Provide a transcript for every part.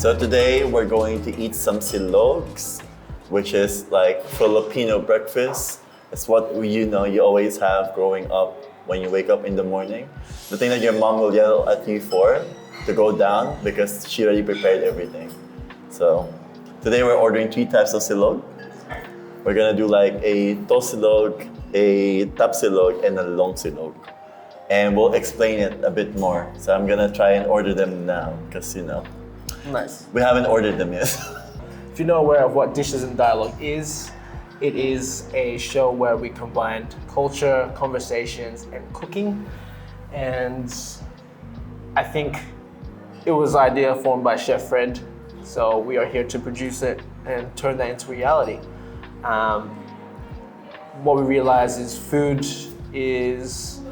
So today we're going to eat some silogs, which is like Filipino breakfast. It's what you always have growing up when you wake up in the morning. The thing that your mom will yell at you for to go down because she already prepared everything. So today we're ordering 3 types of silog. We're gonna do like a tosilog, a tapsilog, and a longsilog. And we'll explain it a bit more. So I'm gonna try and order them now because Nice. we haven't ordered them yet. If you're not aware of what Dishes and Dialogue is, it is a show where we combine culture, conversations, and cooking. And I think it was an idea formed by Chef Fhred. So we are here to produce it and turn that into reality. What we realize is food is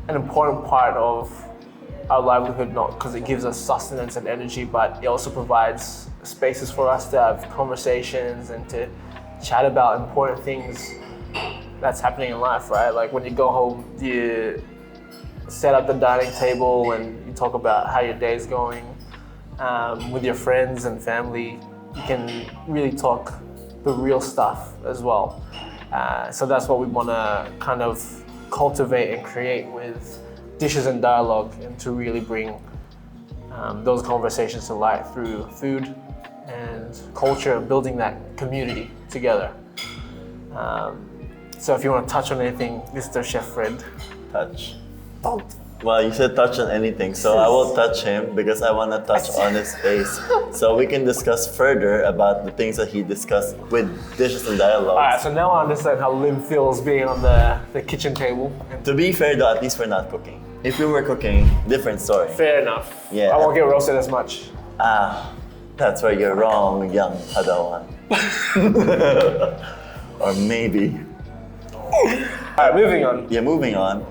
an important part of our livelihood, not because it gives us sustenance and energy, but it also provides spaces for us to have conversations and to chat about important things that's happening in life, right? Like when you go home, you set up the dining table and you talk about how your day's going. With your friends and family, you can really talk the real stuff as well. So that's what we want to kind of cultivate and create with Dishes and Dialogue, and to really bring those conversations to light through food and culture, building that community together. So if you want to touch on anything, Mr. Chef Fhred. Touch. Don't. Well, you said touch on anything, so I will touch him because I want to touch on his face. So we can discuss further about the things that he discussed with Dishes and Dialogue. Alright, so now I understand how Lim feels being on the kitchen table. To be fair though, at least we're not cooking. If we were cooking, different story. Fair enough. Yeah. I won't get roasted as much. That's where you're wrong, young Padawan. Or maybe. Alright, moving on. Yeah, moving on.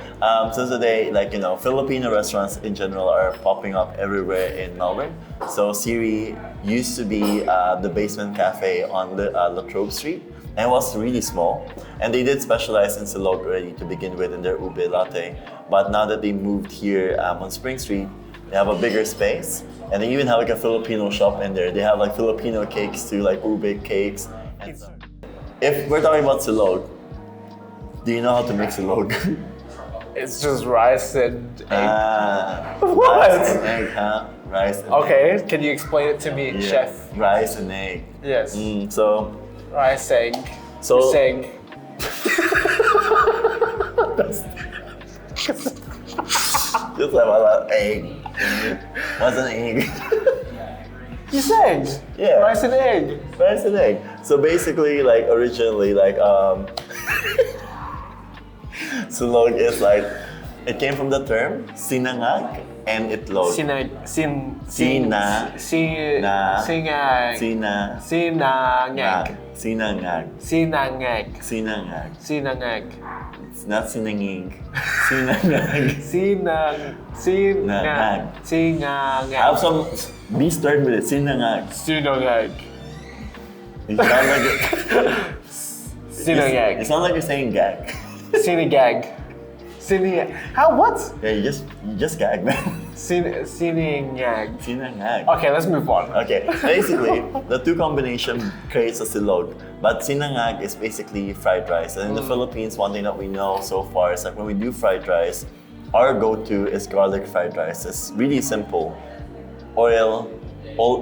So today, Filipino restaurants in general are popping up everywhere in Melbourne. So Ceree used to be the basement cafe on La Trobe Street, and it was really small. And they did specialize in silog already to begin with in their ube latte. But now that they moved here on Spring Street, they have a bigger space, and they even have like a Filipino shop in there. They have like Filipino cakes too, like ube cakes. And so. If we're talking about silog, do you know how to make silog? It's just rice and egg. What? Rice and egg, huh? Rice and egg. Okay, can you explain it to me, Yeah. chef? Rice and egg. Yes. So, Rice, egg. So- egg. just like about egg. What's an egg? You said Yeah. rice and egg. Rice and egg. So basically, originally, silog is it came from the term sinangag and itlog. Sinangag. Sinangag. Sinangag. Sinangag. Sinangag. It's not sinangig. Sinangag. Sinangag. Have some. Be start with it. Sinangag. Sinangag. You sound like it. Sinangag. It sounds like you're saying gag. Sinangag. Sinangag. How? What? Yeah, you just gag, man. Sinangag. Sinangag. Okay, let's move on. Okay, basically, the two combination creates a silog. But sinangag is basically fried rice. And in the Philippines, one thing that we know so far is when we do fried rice, our go-to is garlic fried rice. It's really simple. Oil,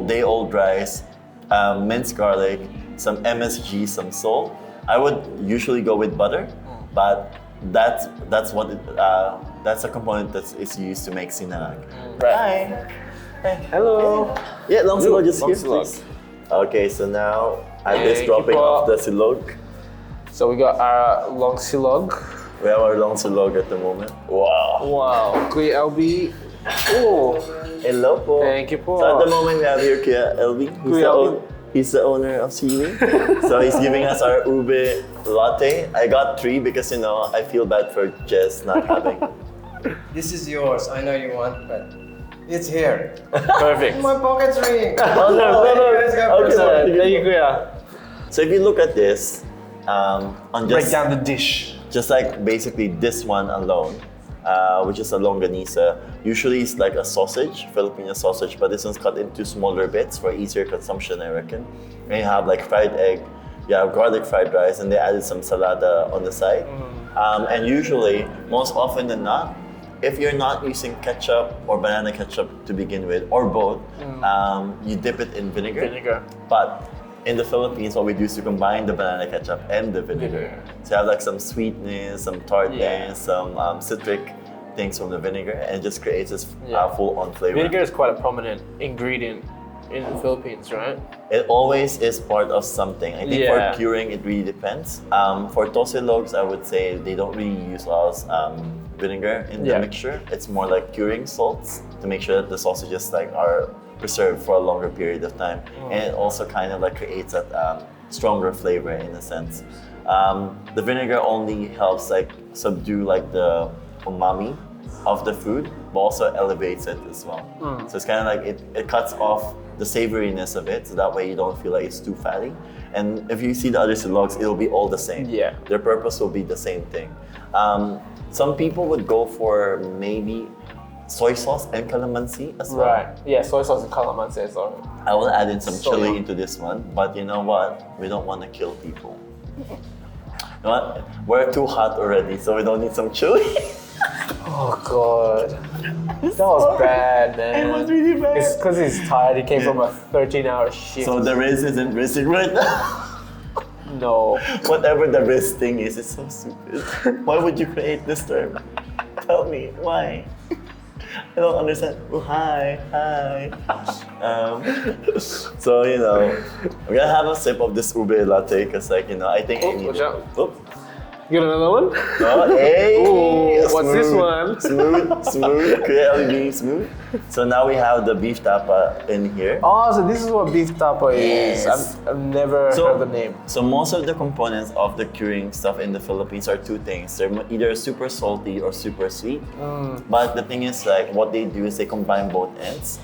day-old rice, minced garlic, some MSG, some salt. I would usually go with butter, but that's a component that is used to make sinangag. Right. Hi. Hello. Yeah, longsilog just here, Longsilog. please. Okay, so now at Hey, this dropping keep of up. the silog, So we got our longsilog. we have our longsilog at the moment. Wow. Wow. Kuya LB. Oh. Hello po. Thank you po. So at the moment we have here Kuya Elby. He's the owner of Ceree. So he's giving us our ube latte. I got 3 because I feel bad for Jess not having. This is yours. I know you want, but it's here. Perfect. My pocket's ringing. Oh no. Let's go Okay, first. Thank you, Kuya. So if you look at this, on Break just down the dish. just like basically this one alone, which is a longanisa. Usually it's like a sausage, Filipino sausage, but this one's cut into smaller bits for easier consumption, I reckon. And you have like fried egg, you have garlic fried rice, and they added some salada on the side. And usually, most often than not, if you're not using ketchup or banana ketchup to begin with, or both, you dip it in vinegar. But in the Philippines, what we do is to combine the banana ketchup and the vinegar. So you have like some sweetness, some tartness, some citric things from the vinegar, and it just creates this full-on flavor. Vinegar is quite a prominent ingredient in the Philippines, right? It always is part of something. I think for curing, it really depends. For tocilogs, I would say they don't really use a lot of vinegar in the mixture. It's more like curing salts to make sure that the sausages like are preserved for a longer period of time. And it also kind of like creates that stronger flavor in a sense. The vinegar only helps like subdue like the umami of the food, but also elevates it as well. So it's kind of like it cuts off the savouriness of it, so that way you don't feel like it's too fatty. And if you see the other silogs, it'll be all the same. Their purpose will be the same thing. Some people would go for maybe soy sauce and calamansi as well. Right. Yeah, soy sauce and calamansi is alright. I will add in some chili into this one, but you know what? We don't want to kill people. You know what? We're too hot already, so we don't need some chili. Oh god. That was bad, man. It was really bad. It's because he's tired. He came from a 13-hour shift. So the Riz isn't rizzing right now. No. Whatever the Riz thing is, it's so stupid. Why would you create this term? Tell me, why? I don't understand. Oh, hi. So, you know, we're gonna have a sip of this ube latte because, like, you know, I think I need watch out. Oh. You got another one? Oh, hey! Ooh, what's this one? Smooth, clearly being smooth. So now we have the beef tapa in here. Oh, so this is what beef tapa is. Yes. I've never heard the name. So most of the components of the curing stuff in the Philippines are two things. They're either super salty or super sweet. But the thing is, like, what they do is they combine both ends.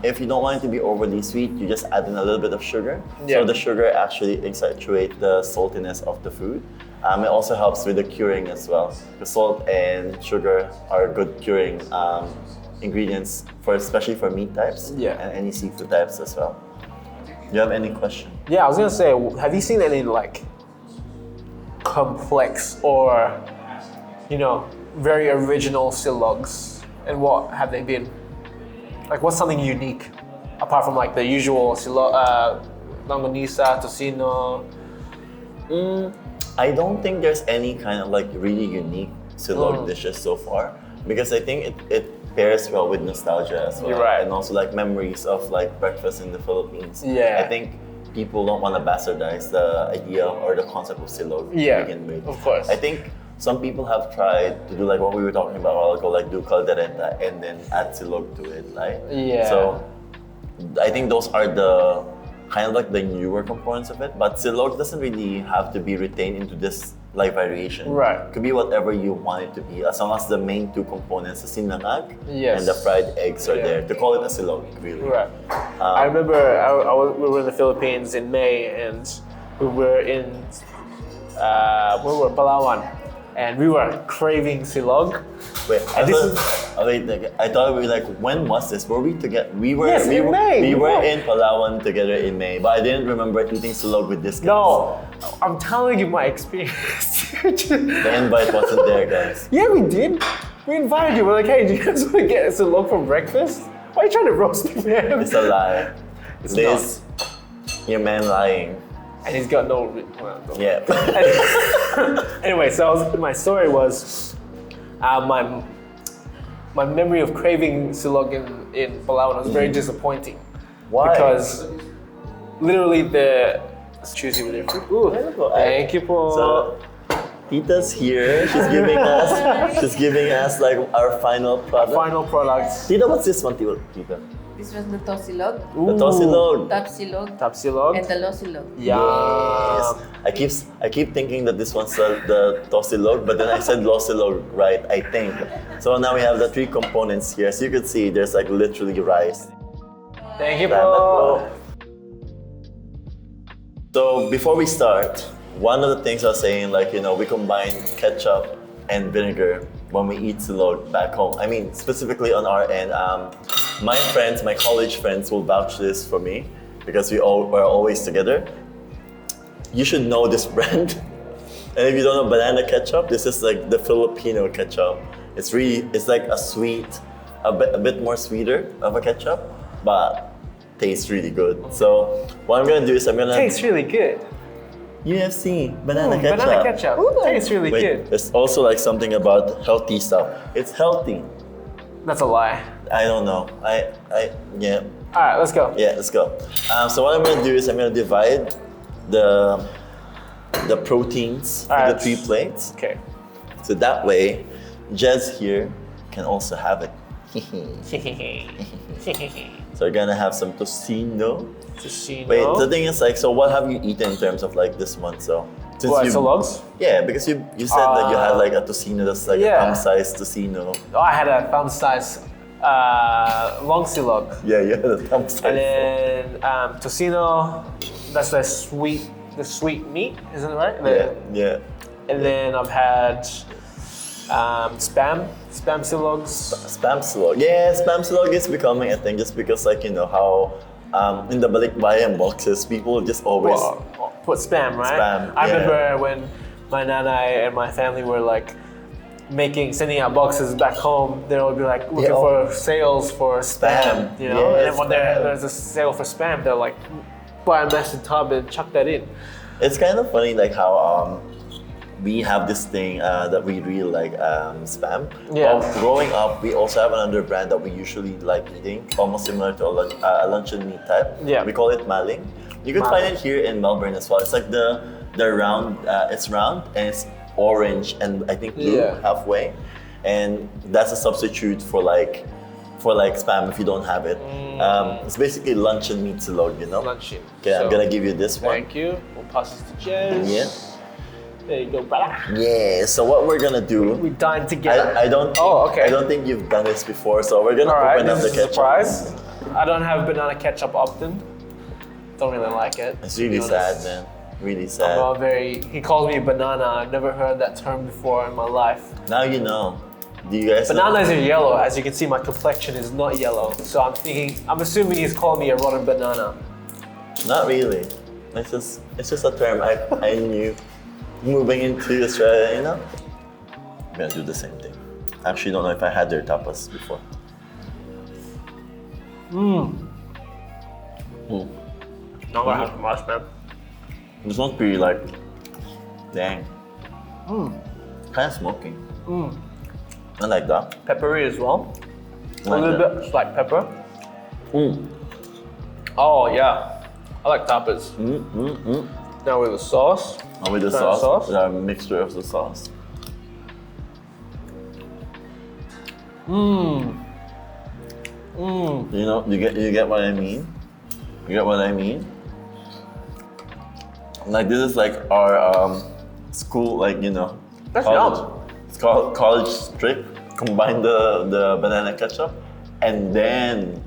If you don't want it to be overly sweet, you just add in a little bit of sugar. So the sugar actually accentuates the saltiness of the food. It also helps with the curing as well. The salt and sugar are good curing ingredients, especially for meat types and any seafood types as well. Do you have any question? Yeah, I was gonna say, have you seen any like complex or, you know, very original silogs? And what have they been? Like, what's something unique apart from like the usual longanisa, tocino? I don't think there's any kind of like really unique silog dishes so far, because I think it pairs well with nostalgia as well. You're right. And also like memories of like breakfast in the Philippines. Yeah. I think people don't want to bastardize the idea or the concept of silog to begin with. Of course. I think some people have tried to do like what we were talking about a while ago, like do caldereta and then add silog to it, right? Yeah. So I think those are the kind of like the newer components of it, but silog doesn't really have to be retained into this like variation. Right. It could be whatever you want it to be, as long as the main two components, the sinangag Yes. and the fried eggs are there to call it a silog, really. Right. I remember we were in the Philippines in May, and we were in Palawan, and we were craving silog. Wait, I thought we were like, when was this? Were we together? in May. We were in Palawan together in May, but I didn't remember eating silog with this guy. No, I'm telling you my experience. The invite wasn't there, guys. Yeah, we did. We invited you. We're like, hey, do you guys want to get silog for breakfast? Why are you trying to roast me, man? It's a lie. This, your man lying. And he's got no. Yeah. Anyway, so my story was my memory of craving silog in Palawan was very disappointing. Why? Because literally choosy with your food. Ooh, thank you po. So, Tita's here. She's giving us like our final product. Final products. Tita, what's this one, Tita? This was the tosilog, The tosilog. top silog, Tapsilog. and the losilog. Yes. I keep thinking that this one's the tosilog, but then I said losilog, right? I think. So now we have the three components here. As you can see, there's like literally rice. Thank you po. So before we start, one of the things I was saying, like, you know, we combine ketchup and vinegar when we eat silog back home. I mean, specifically on our end, my college friends will vouch this for me because we're always together. You should know this brand. And if you don't know banana ketchup, this is like the Filipino ketchup. It's like a sweet, a bit more sweeter of a ketchup, but tastes really good. So what I'm gonna do is Tastes really good. UFC banana ketchup. Banana ketchup. Tastes really Wait, good. there's also like something about healthy stuff. It's healthy. That's a lie. I don't know. Yeah. All right, let's go. Yeah, let's go. So what I'm gonna do is I'm gonna divide the proteins into Alright. 3 plates. Okay. So that way, Jez here can also have it. So we're gonna have some tocino. Tocino. Wait, the thing is like, so what have you eaten in terms of like this month? So since What, you, silogs? yeah, because you said that you had like a tocino that's like yeah. a thumb-sized tocino. Oh, I had a thumb-sized longsilog. Yeah, you had a thumb-sized. And then tocino, that's the sweet meat, isn't it right? Yeah. And then I've had spam silogs. Spam silog. Yeah, spam silog is becoming a thing just because like, you know, how in the balikbayan boxes, people just always... Put spam, right? Spam, I yeah. remember when my nana and my family were like sending out boxes back home, they would be like looking for sales for spam, you know? Yeah, and then when there's a sale for spam, they're like, buy a massive tub and chuck that in. It's kind of funny like how we have this thing that we really like spam. Yeah. Well, growing up, we also have another brand that we usually like eating, almost similar to a luncheon meat type. Yeah. We call it maling. You can find it here in Melbourne as well. It's like the round, it's round and it's orange and I think blue halfway. And that's a substitute for like spam if you don't have it. It's basically luncheon meat silog, you know? Luncheon. Okay, I'm gonna give you this one. Thank you. We'll pass this to Jez. Yeah. There you go, brother. Yeah, so what we're gonna do, We dined together. I don't think, okay. I don't think you've done this before, so we're gonna All right, open up this the is a ketchup. surprise. I don't have banana ketchup often. Don't really like it. It's really to be sad, honest. man. Really sad. Well, he calls me banana. I've never heard that term before in my life. Now you know. Do you guys know? Bananas are yellow. As you can see, my complexion is not yellow. So I'm assuming he's calling me a rotten banana. Not really. It's just a term I knew moving into Australia, you know? I'm gonna do the same thing. I actually don't know if I had their tapas before. Not gonna have much, man. This one's pretty like, dang. Kind of smoky. I like that. Peppery as well. I like A little that. bit like pepper. Oh yeah, I like tapas. Now with the sauce. And with the Kind of sauce, sauce? the mixture of the sauce. You know, you get what I mean? You get what I mean? Like this is like our school, like you know, That's college. yum. It's called college trip. Combine the banana ketchup and then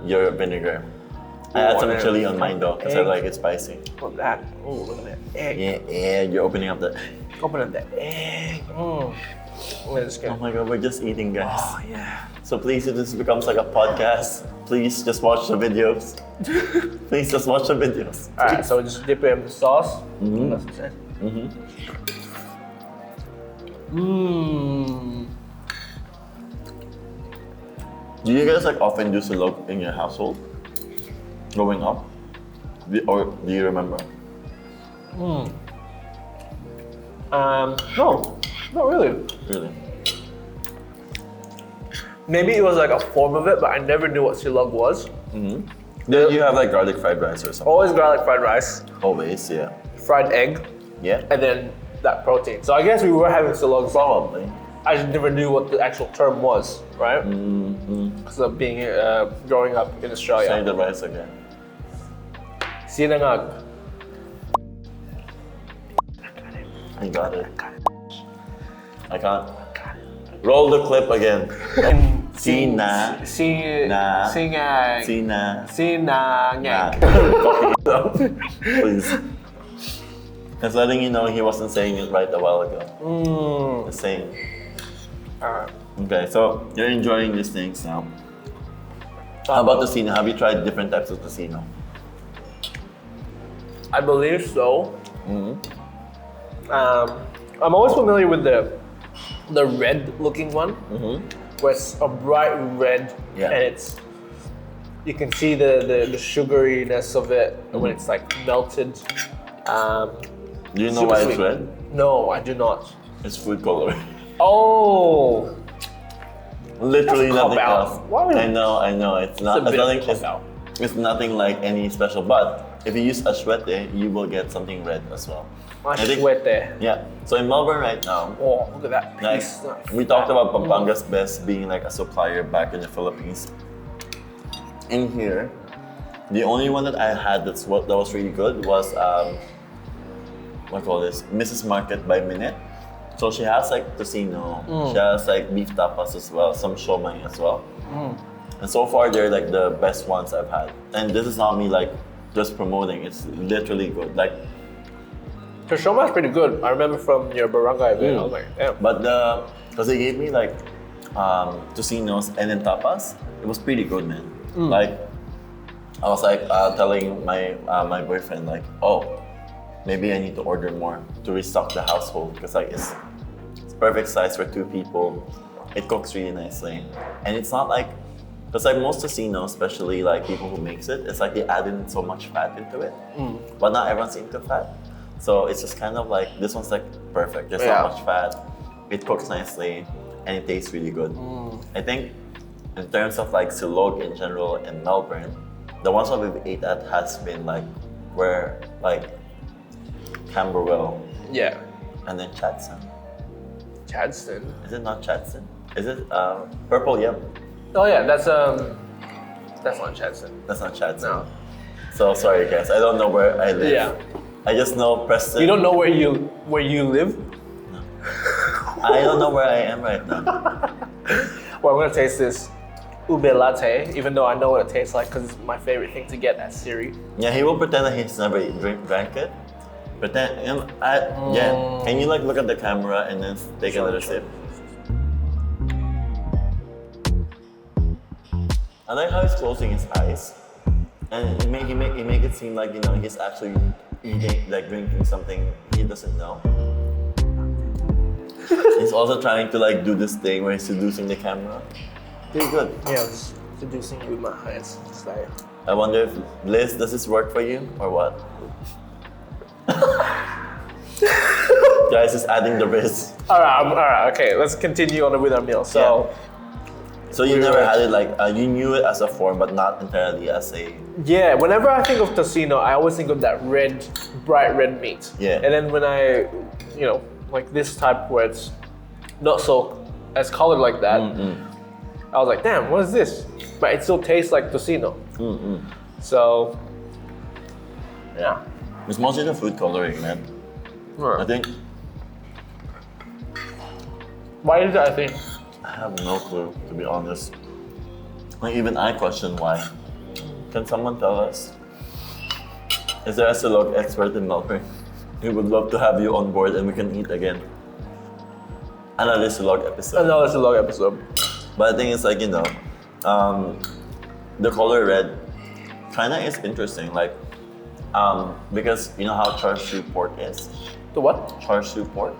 your vinegar. I had some and chili on mine though, because I egg. like it spicy. Look at that. Oh, look at that egg. Yeah, you're opening up the. Open up that egg. Let's go. Oh my god, we're just eating, guys. Oh yeah. So please, if this becomes like a podcast, please just watch the videos. Please just watch the videos. All right, so just dip it in the sauce. That's what it said. Do you guys like often do silog in your household? Growing up? Or do you remember? No, not really. Really? Maybe it was like a form of it, but I never knew what silog was. Then you have like garlic fried rice or something? Always garlic fried rice, Always, yeah. fried egg, Yeah? and then that protein. So I guess we were having silog. Probably. I just never knew what the actual term was, right? Because of being growing up in Say Australia. the rice again. Sinangag. I got it. I can't. Roll the clip again. Sina. Sinangag. Sina. Sinangag. Fucking it up. Please. Just letting you know he wasn't saying it right a while ago. The same. Okay, so you're enjoying these things now. How about tocino? Have you tried different types of tocino? I believe so. I'm always familiar with the red-looking one, where it's a bright red, Yeah. and you can see the sugariness of it when it's like melted. Do you know Super why it's sweet. red? No, I do not. It's food coloring. Oh, Literally That's a nothing cop-out. else. Why? I know. It's not. a bit of a nothing. cop-out. It's nothing like any special. But if you use ashwete, you will get something red as well. I think- Ashwete. Yeah. So in Melbourne right now, Oh, look at that like piece. we talked about Pampanga's Best being like a supplier back in the Philippines. In here, the only one that I had that was really good was what call this? Mrs. Market by Minute. So she has like tocino, she has like beef tapas as well, some siomai as well. And so far they're like the best ones I've had. And this is not me like just promoting, it's literally good. Like, The shoma is pretty good. I remember from your barangay event. I was like, damn. but because they gave me like tocinos and then tapas, it was pretty good, man. Like, I was like telling my boyfriend like, oh, maybe I need to order more to restock the household because like it's perfect size for 2 people. It cooks really nicely, and it's not like because like most tocino, especially like people who makes it, it's like they add in so much fat into it, but not everyone's into fat. So it's just kind of like this one's like perfect. There's not much fat. It cooks nicely, and it tastes really good. I think in terms of like silog in general in Melbourne, the ones that we've ate at has been like where like Camberwell Yeah. and then Chadston. Chadston. Is it not Chadston? Is it Purple Yum? Oh yeah, that's not Chadston. That's not Chadston. No. So sorry guys, I don't know where I live. Yeah. I just know Preston. You don't know where you live? I don't know where I am right now. Well, I'm gonna taste this ube latte, even though I know what it tastes like because it's my favorite thing to get at Ceree. Yeah, he will pretend that he's never drank it. Pretend, yeah. Can you like look at the camera and then take another sip? I like how he's closing his eyes, and he make it seem like he's actually eating, like drinking something he doesn't know. He's also trying to like do this thing where he's seducing the camera. Pretty good. Yeah, I'm just seducing you with my eyes. It's like, I wonder if Liz, does this work for you or what? Guys, just adding the risk. all right, okay. Let's continue on with our meal. So. So you never had it like you knew it as a form, but not entirely as a. Yeah, whenever I think of tocino, I always think of that red, bright red meat. Yeah. And then when I, like this type where it's not so as colored like that, I was like, damn, what is this? But it still tastes like tocino. So, yeah. It's mostly the food coloring, man. I think Why is that a thing? I have no clue, to be honest. Like even I question why. Can someone tell us? Is there a Silog expert in Melbourne? We would love to have you on board and we can eat again. Another Silog episode. No, it's a long episode. But the thing is like, the color red kinda is interesting. Like, because you know how char siu pork is? The what? Char siu pork?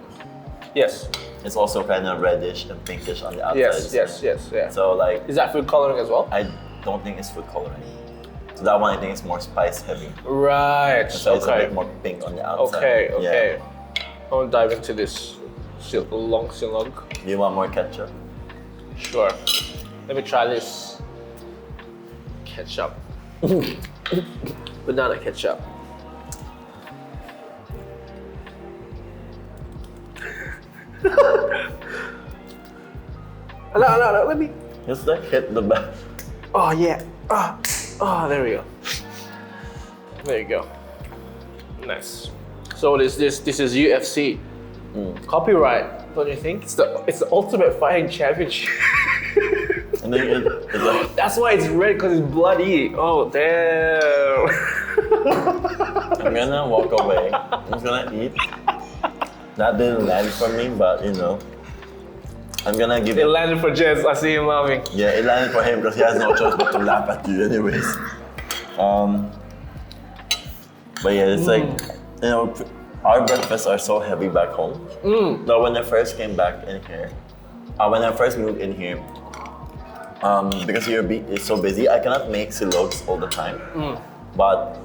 Yes. It's also kind of reddish and pinkish on the outside. Yes, yeah. So like, Is that food coloring as well? I don't think it's food coloring. So that one I think is more spice heavy. Right. So it's a bit more pink on the outside. Okay. Yeah. I want to dive into this longsilog. Do you want more ketchup? Sure. Let me try this ketchup. Banana ketchup. No, let me. Just like hit the back. Oh, yeah. Oh, there we go. There you go. Nice. So this is UFC. Copyright, don't you think? It's the ultimate fighting championship. And then it's like, That's why it's red, because it's bloody. Oh, damn. I'm gonna walk away. I'm just gonna eat. That didn't land for me, but I'm gonna give It it. landed for Jez. I see him laughing. Yeah, it landed for him because he has no choice but to laugh at you, anyways. But yeah, it's like, you know, our breakfasts are so heavy back home. But when I first came back in here, when I first moved in here, because it's so busy, I cannot make silogs all the time. But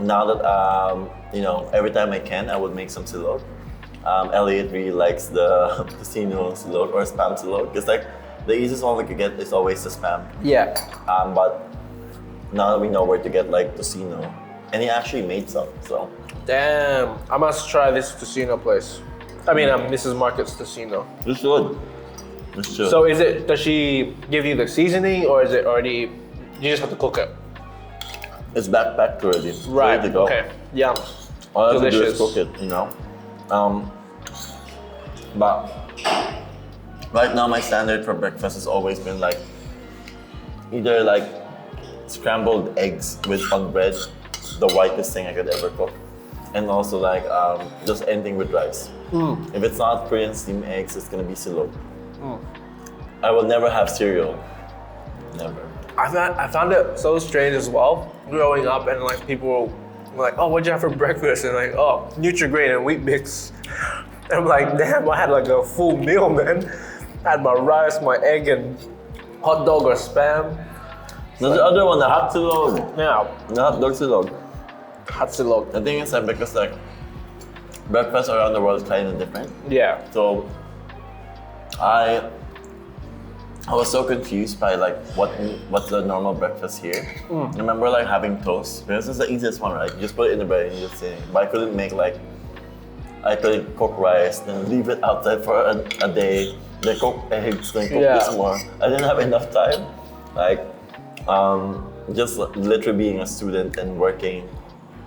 now that you know, every time I can, I would make some silog. Elliot really likes the tocino silog or spam silog. It's like the easiest one we could get is always the spam. Yeah. But now that we know where to get like tocino, and he actually made some. So Damn. I must try this tocino place. I mean, Mrs. Market's tocino. it's good. It's good. So does she give you the seasoning or is it already, you just have to cook it? it's backpacked already. It's Right, ready to go. okay. Yum. All I have to do is Delicious. cook it, you know. But right now my standard for breakfast has always been like either like scrambled eggs with on bread, the whitest thing I could ever cook, and also like just anything with rice. If it's not Korean steamed eggs, it's gonna be silog. I will never have cereal. Never. I found it so strange as well, growing up and like people were like, oh, what'd you have for breakfast? And like, oh, Nutri-Grain and Wheat Bix. And I'm like, damn, I had like a full meal, man. I had my rice, my egg, and hot dog or spam. There's the other one, the hot silog. Yeah, The hot dog silog. hot silog. The thing is that because like breakfast around the world is kind of different. Yeah. So I was so confused by like what's the normal breakfast here. I remember like having toast because it's the easiest one, right? You just put it in the bread and you just sit. But I couldn't make like I couldn't cook rice, then leave it outside for a day, then cook eggs, then cook this more. I didn't have enough time. Like just literally being a student and working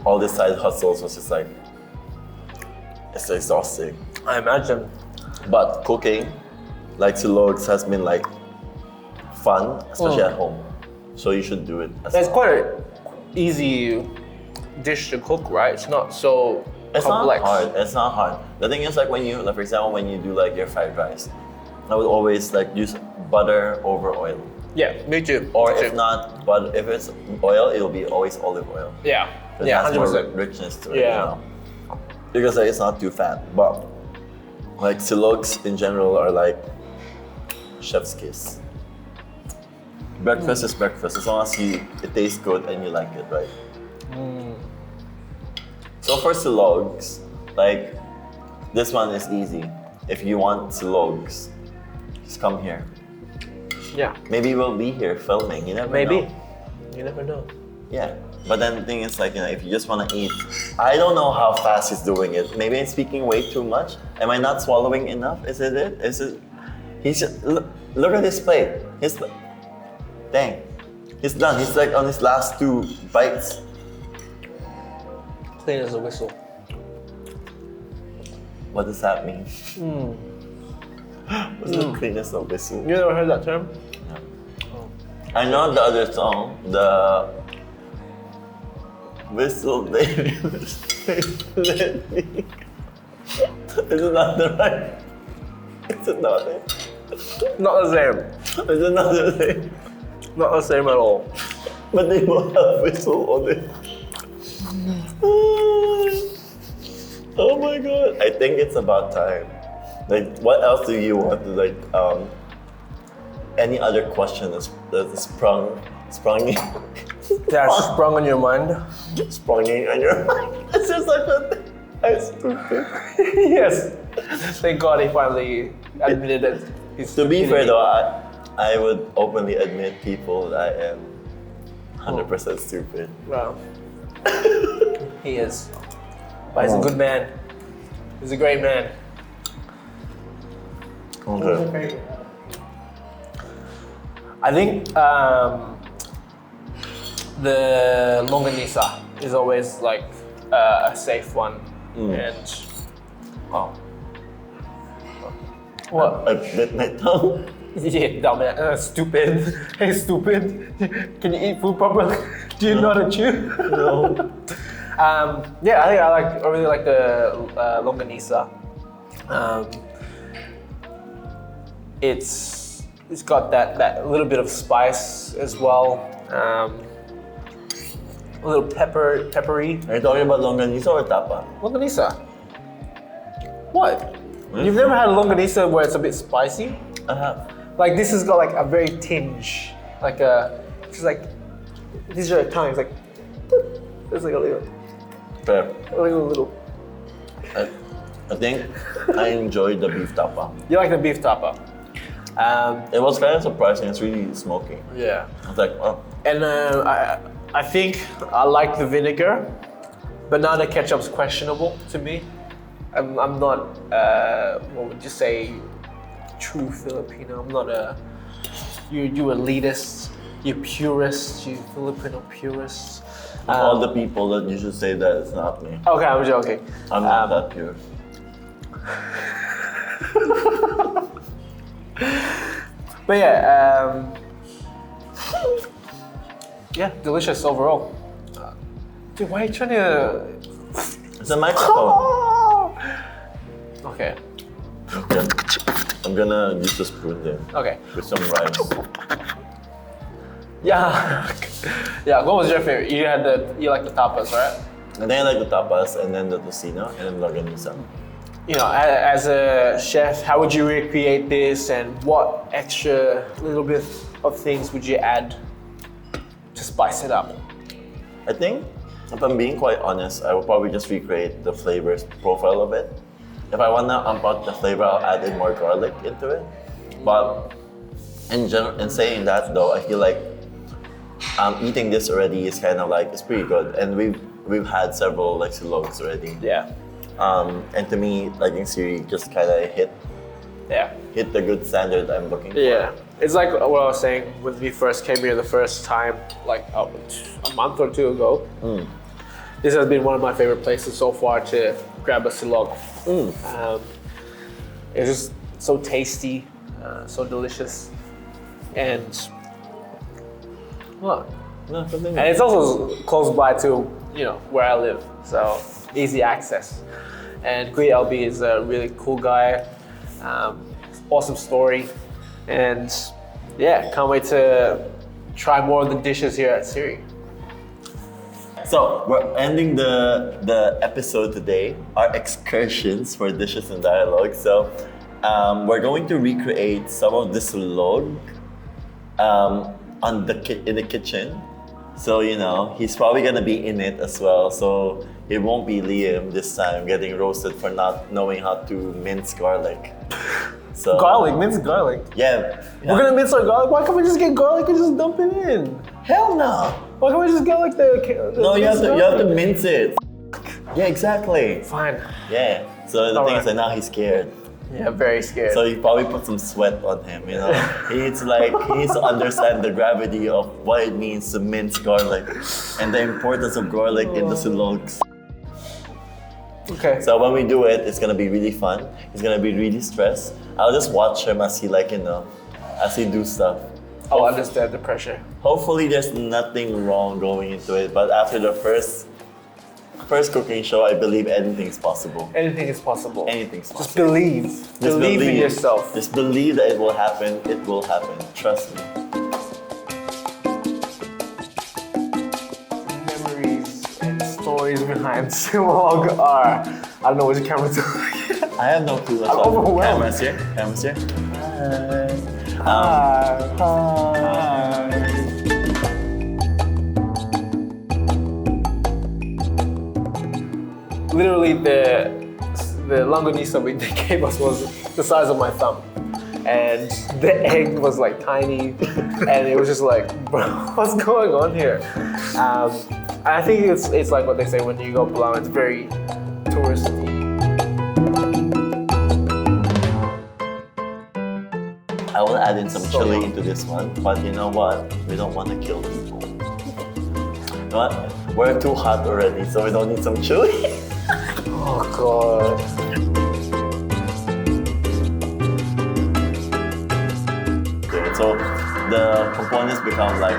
all these side hustles was just like it's exhausting. I imagine. But cooking, like silogs, has been like fun, especially at home. So you should do it. As It's well. quite an easy dish to cook, right? It's not so It's complex. not hard. It's not hard. The thing is, like when you, like for example, when you do like your fried rice, I would always like use butter over oil, Yeah, me too. or Me if too. not, but if it's oil, it'll be always olive oil. Yeah, It yeah, has more 100%. richness to it. Yeah. You know? Because like, it's not too fat. But like silogs in general are like chef's kiss. Breakfast is breakfast as long as it tastes good and you like it, right? So for silogs, like this one is easy. If you want silogs, just come here. Yeah, Maybe we'll be here filming. You never maybe. know. You never know. Yeah. But then the thing is like, you know, if you just want to eat, I don't know how fast he's doing it. Maybe I'm speaking way too much. Am I not swallowing enough? Is it it? Is it? He's just, look at his plate. Dang. He's done. He's like on his last 2 bites. Clean as a whistle. What does that mean? What's the cleanest of whistle? You never heard that term? I know the other song, the whistle baby. Let me. Is it not the right? Is it not it? Not the same. Is it not the same? Not the same at all. But they both have whistle on it. Oh my god. I think it's about time. Like, what else do you want to like, any other question that's sprung in That's sprung on your mind? sprung in on your mind? It's just like a thing. I'm stupid. Yes. Thank God he finally admitted that he's To be fair stupidity. though, I would openly admit people that I am 100% stupid. Wow. He is. But he's a good man. He's a great man. Okay. I think the longanisa is always like a safe one. And oh, what? I bit my tongue. Yeah, dumbass, stupid. Hey, stupid. Can you eat food properly? Do you know how to chew? No. Yeah, I really like the longanisa. it's got that little bit of spice as well. A little peppery. Are you talking about longanisa or tapa? Longanisa. What? You've never had a longanisa where it's a bit spicy? Like this has got like a very tinge, like it's like these are your tongue. It's like there's like a little, Fair. little. I think I enjoyed the beef tapa. You like the beef tapa? It was kind of surprising. It's really smoky. Yeah. I was like, oh, And I think I like the vinegar, but now the ketchup's questionable to me. I'm not, what would you say, true Filipino. I'm not you elitist, you purist, you Filipino purist. of all the people that you should say that, it's not me. Okay, I'm joking. I'm not that pure. But yeah, yeah, delicious overall. Dude, why are you trying to? It's a microphone. Okay. Yeah. I'm gonna use the spoon then Okay. with some rice. Yeah. Yeah. What was your favorite? You like the tapas, right? And then I like the tapas, and then the tocino, and then longanisa. You know, as a chef, how would you recreate this, and what extra little bit of things would you add to spice it up? I think, if I'm being quite honest, I will probably just recreate the flavors profile of it. If I wanna amp out the flavor, I'll add in more garlic into it. But in saying that though, I feel like eating this already is kind of like, it's pretty good. And we've had several like silogs already. Yeah. And to me, like in Ceree, just kind of hit the good standard I'm looking for. Yeah. It's like what I was saying when we first came here the first time, like a month or two ago. This has been one of my favorite places so far to grab a silog. It's just so tasty, so delicious, and well, No, continue. and it's also close by to where I live, so easy access. And Elbert Elby is a really cool guy, awesome story, and yeah, can't wait to try more of the dishes here at Ceree. So we're ending the episode today, our excursions for dishes and dialogue. So we're going to recreate some of this log in the kitchen. So he's probably gonna be in it as well. So it won't be Liam this time getting roasted for not knowing how to mince garlic. So Minced garlic. yeah. We're gonna mince our garlic. Why can't we just get garlic and just dump it in? Hell no. Why can't we just get like the No, you have minced to mince it. Yeah, exactly. Fine. Yeah. So the thing is Alright. that now he's scared. Yeah, very scared. So you probably put some sweat on him, He needs to understand the gravity of what it means to mince garlic and the importance of garlic in the silogs. Okay. So when we do it, it's gonna be really fun. He's gonna be really stressed. I'll just watch him as he as he do stuff. I'll understand the pressure. Hopefully there's nothing wrong going into it, but after the first cooking show, I believe anything's possible. Anything is possible. Anything's possible. Just believe. Just believe in yourself. Just believe that it will happen. It will happen. Trust me. Memories and stories behind Silog are. I don't know which camera to look at. I have no clue. I'm overwhelmed. Cameras here. Cameras here. Literally, the longanisa they gave us was the size of my thumb, and the egg was like tiny, and it was just like, bro, what's going on here? I think it's like what they say when you go Palawan, it's very touristy. I will add in some chili into this one, but you know what? We don't want to kill people. You know what? We're too hot already, so we don't need some chili. Oh god. Okay, so the components become like